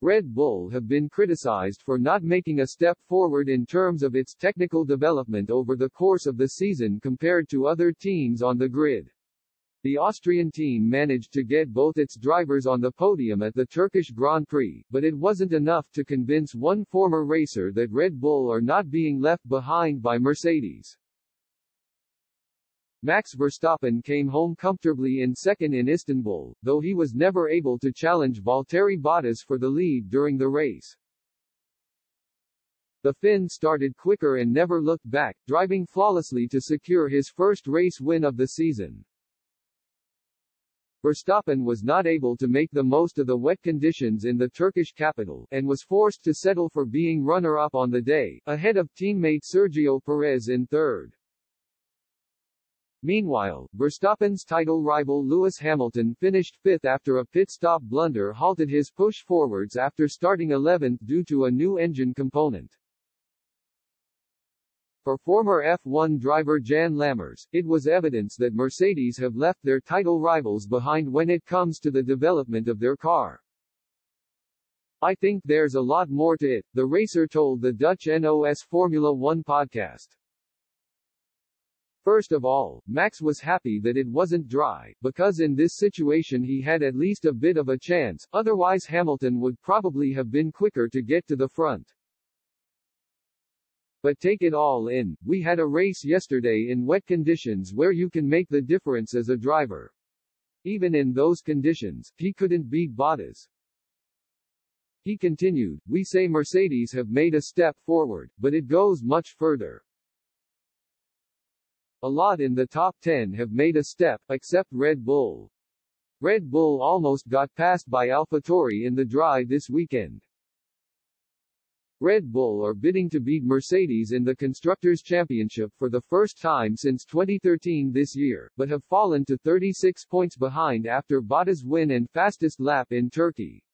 Red Bull have been criticized for not making a step forward in terms of its technical development over the course of the season compared to other teams on the grid. The Austrian team managed to get both its drivers on the podium at the Turkish Grand Prix, but it wasn't enough to convince one former racer that Red Bull are not being left behind by Mercedes. Max Verstappen came home comfortably in second in Istanbul, though he was never able to challenge Valtteri Bottas for the lead during the race. The Finn started quicker and never looked back, driving flawlessly to secure his first race win of the season. Verstappen was not able to make the most of the wet conditions in the Turkish capital, and was forced to settle for being runner-up on the day, ahead of teammate Sergio Perez in third. Meanwhile, Verstappen's title rival Lewis Hamilton finished fifth after a pit-stop blunder halted his push forwards after starting 11th due to a new engine component. For former F1 driver Jan Lammers, it was evidence that Mercedes have left their title rivals behind when it comes to the development of their car. "I think there's a lot more to it," the racer told the Dutch NOS Formula One podcast. First of all, Max was happy that it wasn't dry, because in this situation he had at least a bit of a chance, otherwise Hamilton would probably have been quicker to get to the front. "But take it all in, we had a race yesterday in wet conditions where you can make the difference as a driver. Even in those conditions, he couldn't beat Bottas." He continued, "We say Mercedes have made a step forward, but it goes much further. A lot in the top 10 have made a step, except Red Bull. Red Bull almost got passed by AlphaTauri in the dry this weekend. Red Bull are bidding to beat Mercedes in the Constructors' Championship for the first time since 2013 this year, but have fallen to 36 points behind after Bottas' win and fastest lap in Turkey.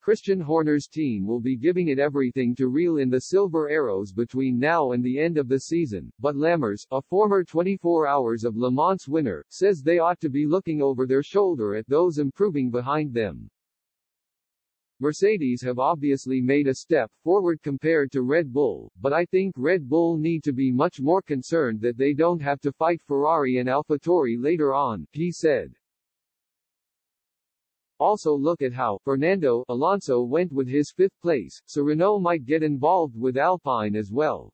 Christian Horner's team will be giving it everything to reel in the silver arrows between now and the end of the season, but Lammers, a former 24 Hours of Le Mans winner, says they ought to be looking over their shoulder at those improving behind them. Mercedes have obviously made a step forward compared to Red Bull, but I think Red Bull need to be much more concerned that they don't have to fight Ferrari and AlphaTauri later on," he said. "Also look at how Fernando Alonso went with his fifth place, so Renault might get involved with Alpine as well.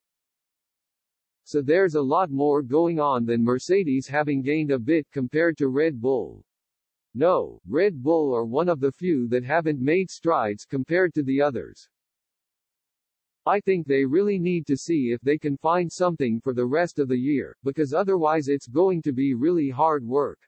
So there's a lot more going on than Mercedes having gained a bit compared to Red Bull. No, Red Bull are one of the few that haven't made strides compared to the others. I think they really need to see if they can find something for the rest of the year, because otherwise it's going to be really hard work."